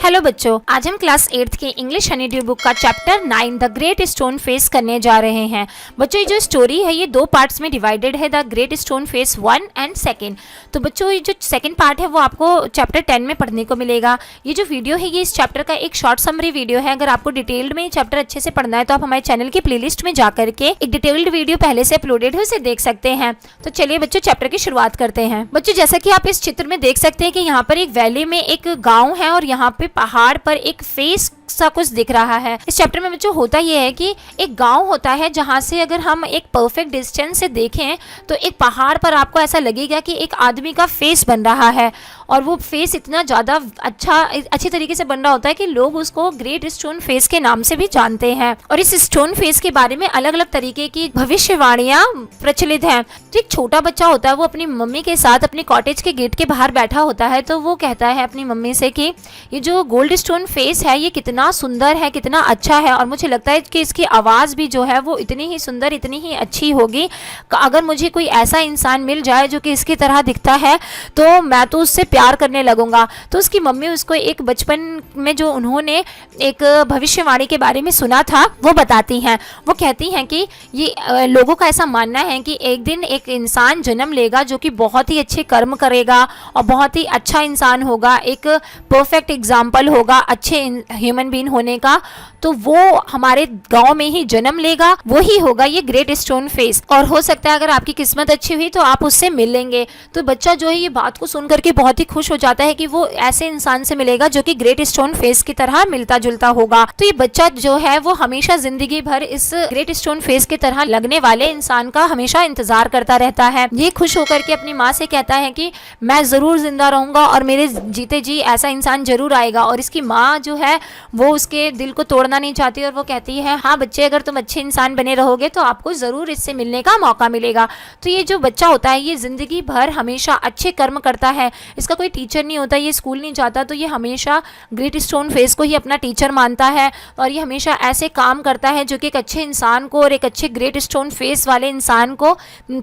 Hello बच्चों, आज हम क्लास 8th के इंग्लिश हनीड्यू बुक का chapter 9 the great stone face करने जा रहे हैं। बच्चों, ये जो स्टोरी है ये दो पार्ट्स में डिवाइडेड है, the great stone face 1 and 2। तो बच्चों, ये जो सेकंड पार्ट है वो आपको चैप्टर 10 में पढ़ने को मिलेगा। ये जो वीडियो है ये इस चैप्टर का एक शॉर्ट समरी वीडियो है। अगर आपको डिटेल्ड में चैप्टर अच्छे से पढ़ना है तो आप हमारे चैनल की प्लेलिस्ट में जाकर के एक डिटेल्ड वीडियो पहले से अपलोडेड है, उसे देख सकते हैं। तो चलिए बच्चों, चैप्टर की शुरुआत करते हैं। बच्चों, जैसा कि आप इस चित्र में देख सकते हैं कि यहाँ पर एक वैली में एक गाँव है और यहाँ पे पहाड़ पर एक फेस सा कुछ दिख रहा है। इस चैप्टर में बच्चों होता यह है कि एक गांव होता है जहां से अगर हम एक परफेक्ट डिस्टेंस से देखें तो एक पहाड़ पर आपको ऐसा लगेगा कि एक आदमी का फेस बन रहा है, और वो फेस इतना ज़्यादा अच्छी तरीके से बन रहा होता है कि लोग उसको ग्रेट स्टोन फेस के नाम से भी जानते हैं। और इस स्टोन फेस के बारे में अलग अलग तरीके की भविष्यवाणियाँ प्रचलित हैं। तो एक छोटा बच्चा होता है, वो अपनी मम्मी के साथ अपने कॉटेज के गेट के बाहर बैठा होता है। तो वो कहता है अपनी मम्मी से कि ये जो गोल्ड स्टोन फेस है ये कितना सुंदर है, कितना अच्छा है, और मुझे लगता है कि इसकी आवाज़ भी जो है वो इतनी ही सुंदर, इतनी ही अच्छी होगी। अगर मुझे कोई ऐसा इंसान मिल जाए जो कि इसकी तरह दिखता है तो मैं तो उससे प्यार करने लगूंगा। तो उसकी मम्मी उसको एक बचपन में जो उन्होंने एक भविष्यवाणी के बारे में सुना था वो बताती हैं। वो कहती हैं कि ये लोगों का ऐसा मानना है कि एक दिन एक इंसान जन्म लेगा जो कि बहुत ही अच्छे कर्म करेगा और बहुत ही अच्छा इंसान होगा, एक परफेक्ट एग्जाम्पल होगा अच्छे ह्यूमन बीइंग होने का। तो वो हमारे गांव में ही जन्म लेगा, वो ही होगा ये ग्रेट स्टोन फेस। और हो सकता है अगर आपकी किस्मत अच्छी हुई तो आप उससे मिल लेंगे। तो बच्चा जो है ये बात को सुन करके बहुत ही खुश हो जाता है कि वो ऐसे इंसान से मिलेगा जो कि ग्रेट स्टोन फेस की तरह मिलता जुलता होगा। तो ये बच्चा जो है वो हमेशा जिंदगी भर इस ग्रेट स्टोन फेस की तरह लगने वाले इंसान का हमेशा इंतजार करता रहता है। ये खुश होकर के अपनी माँ से कहता है कि मैं जरूर जिंदा रहूंगा और मेरे जीते जी ऐसा इंसान जरूर आएगा। और इसकी माँ जो है वो उसके दिल को तोड़ना नहीं चाहती और वो कहती है, हाँ बच्चे, अगर तुम अच्छे इंसान बने रहोगे तो आपको जरूर इससे मिलने का मौका मिलेगा। तो ये जो बच्चा होता है ये जिंदगी भर हमेशा अच्छे कर्म करता है। इसका कोई टीचर नहीं होता, ये स्कूल नहीं जाता, तो ये हमेशा ग्रेट स्टोन फेस को ही अपना टीचर मानता है और ये हमेशा ऐसे काम करता है जो कि एक अच्छे इंसान को और एक अच्छे ग्रेट स्टोन फेस वाले इंसान को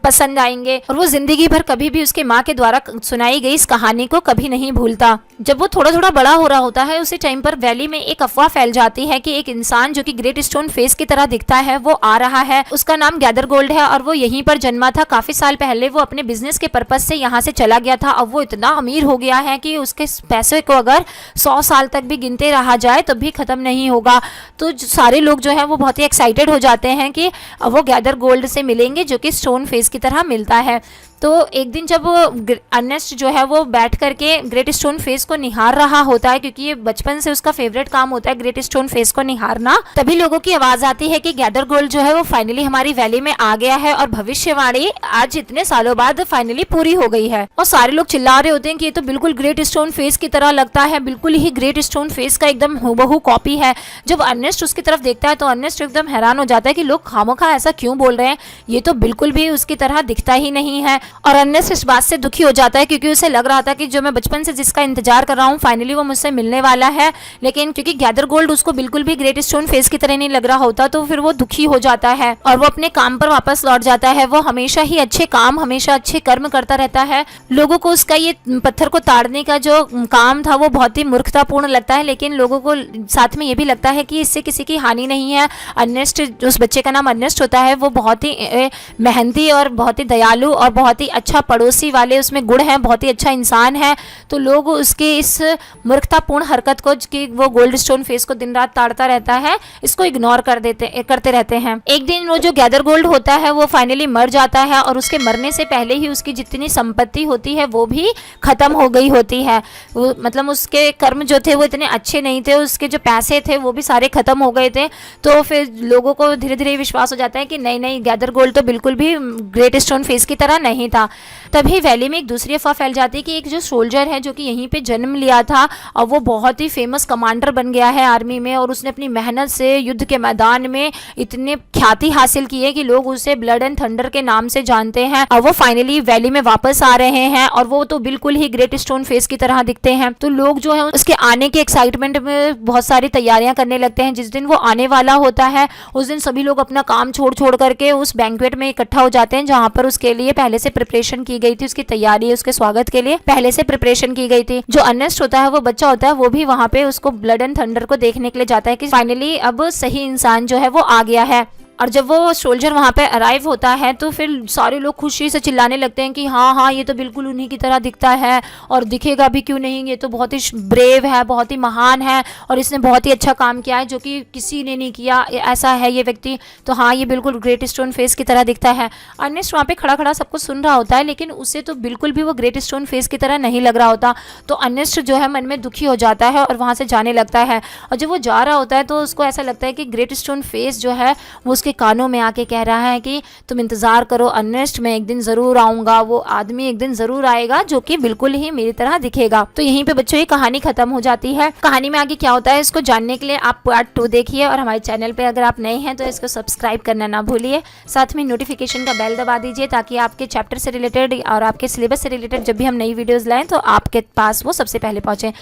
पसंद आएंगे। और वो जिंदगी भर कभी भी उसके माँ के द्वारा सुनाई गई इस कहानी को कभी नहीं भूलता। जब वो थोड़ा थोड़ा बड़ा हो रहा होता है उसी टाइम पर वैली में एक अफवाह फैल जाती है कि एक इंसान जो कि ग्रेट स्टोन फेस की तरह दिखता है वो आ रहा है। उसका नाम गैदर गोल्ड है और वो यहीं पर जन्मा था। काफी साल पहले वो अपने बिजनेस के पर्पज से यहाँ से चला गया था। अब वो इतना अमीर हो गया है कि उसके पैसे को अगर 100 साल तक भी गिनते रहा जाए तब भी खत्म नहीं होगा। तो सारे लोग जो है वो बहुत ही एक्साइटेड हो जाते हैं कि वो गैदर गोल्ड से मिलेंगे जो कि स्टोन फेस की तरह मिलता है। तो एक दिन जब अर्नेस्ट जो है वो बैठ करके ग्रेट स्टोन फेस को निहार रहा होता है, क्योंकि ये बचपन से उसका फेवरेट काम होता है ग्रेट स्टोन फेस को निहारना, तभी लोगों की आवाज आती है कि गैदर गोल्ड जो है वो फाइनली हमारी वैली में आ गया है और भविष्यवाणी आज इतने सालों बाद फाइनली पूरी हो गई है। और सारे लोग चिल्ला रहे होते हैं कि ये तो बिल्कुल ग्रेट स्टोन फेस की तरह लगता है, बिल्कुल ही ग्रेट स्टोन फेस का एकदम हूबहू कॉपी है। जब अर्नेस्ट उसकी तरफ देखता है तो अर्नेस्ट एकदम हैरान हो जाता है कि लोग खामोखा ऐसा क्यों बोल रहे हैं, ये तो बिल्कुल भी उसकी तरह दिखता ही नहीं है। और अर्नेस्ट इस बात से दुखी हो जाता है क्योंकि उसे लग रहा था कि जो मैं बचपन से जिसका इंतजार कर रहा हूँ फाइनली वो मुझसे मिलने वाला है। लेकिन क्योंकि गैदर गोल्ड उसको बिल्कुल भी ग्रेट स्टोन फेस की तरह नहीं लग रहा होता तो फिर वो दुखी हो जाता है और वो अपने काम पर वापस लौट जाता है। वो हमेशा ही अच्छे काम, हमेशा अच्छे कर्म करता रहता है। लोगों को उसका ये पत्थर को ताड़ने का जो काम था वो बहुत ही मूर्खतापूर्ण लगता है, लेकिन लोगों को साथ में ये भी लगता है कि इससे किसी की हानि नहीं है। अर्नेस्ट, उस बच्चे का नाम अर्नेस्ट होता है, वो बहुत ही मेहनती और बहुत ही दयालु और बहुत ही अच्छा पड़ोसी वाले उसमें गुण हैं, बहुत ही अच्छा इंसान है। तो लोग उसके इस मूर्खतापूर्ण हरकत को कि वो गोल्ड स्टोन फेस को दिन रात ताड़ता रहता है, इसको इग्नोर करते रहते हैं। एक दिन वो जो गैदर गोल्ड होता है वो फाइनली मर जाता है और उसके मरने से पहले ही उसकी जितनी संपत्ति होती है वो भी खत्म हो गई होती है। वो मतलब उसके कर्म जो थे वो इतने अच्छे नहीं थे, उसके जो पैसे थे वो भी सारे खत्म हो गए थे। तो फिर लोगों को धीरे धीरे विश्वास हो जाता है कि नहीं नहीं, गैदर गोल्ड तो बिल्कुल भी ग्रेट स्टोन फेस की तरह नहीं था। तभी वैली में एक दूसरी अफवाह फैल जाती है कि एक जो सोल्जर है जो कि यहीं पे जन्म लिया था और वो बहुत ही फेमस कमांडर बन गया है आर्मी में, और उसने अपनी मेहनत से युद्ध के मैदान में इतने ख्याति हासिल की है कि लोग उसे ब्लड एंड थंडर के नाम से जानते हैं। और वो फाइनली वैली में वापस आ रहे हैं और वो तो बिल्कुल ही ग्रेट स्टोन फेस की तरह दिखते हैं। तो लोग जो है उसके आने के एक्साइटमेंट में बहुत सारी तैयारियां करने लगते हैं। जिस दिन वो आने वाला होता है उस दिन सभी लोग अपना काम छोड़ करके उस बैंक्वेट में इकट्ठा हो जाते हैं जहाँ पर उसके लिए पहले से प्रिपरेशन की गई थी, उसकी तैयारी, उसके स्वागत के लिए पहले से प्रिपरेशन की गई थी। जो अर्नेस्ट होता है, वो बच्चा होता है, वो भी वहाँ पे उसको ब्लड एंड थंडर को देखने के लिए जाता है कि फाइनली अब सही इंसान जो है वो आ गया है। और जब वो सोल्जर वहाँ पे अराइव होता है तो फिर सारे लोग खुशी से चिल्लाने लगते हैं कि हाँ हाँ ये तो बिल्कुल उन्हीं की तरह दिखता है और दिखेगा भी क्यों नहीं, ये तो बहुत ही ब्रेव है, बहुत ही महान है और इसने बहुत ही अच्छा काम किया है जो कि किसी ने नहीं किया, ऐसा है ये व्यक्ति, तो हाँ ये बिल्कुल ग्रेट स्टोन फेस की तरह दिखता है। अर्नेस्ट वहाँ पे खड़ा खड़ा सब कुछ सुन रहा होता है, लेकिन उसे तो बिल्कुल भी वो ग्रेट स्टोन फेस की तरह नहीं लग रहा होता। तो अर्नेस्ट जो है मन में दुखी हो जाता है और वहाँ से जाने लगता है। और जब वो जा रहा होता है तो उसको ऐसा लगता है कि ग्रेट स्टोन फेस जो है वो उसके कानों में आके कह रहा है कि तुम इंतजार करो अर्नेस्ट, मैं एक दिन जरूर आऊंगा, वो आदमी एक दिन जरूर आएगा जो कि बिल्कुल ही मेरी तरह दिखेगा। तो यहीं पे बच्चों ये कहानी खत्म हो जाती है। कहानी में आगे क्या होता है इसको जानने के लिए आप पार्ट 2 देखिए और हमारे चैनल पे अगर आप नए हैं तो इसको सब्सक्राइब करना ना भूलिए, साथ में नोटिफिकेशन का बेल दबा दीजिए ताकि आपके चैप्टर से रिलेटेड और आपके सिलेबस से रिलेटेड जब भी हम नई वीडियोस लाएं तो आपके पास वो सबसे पहले पहुंचे।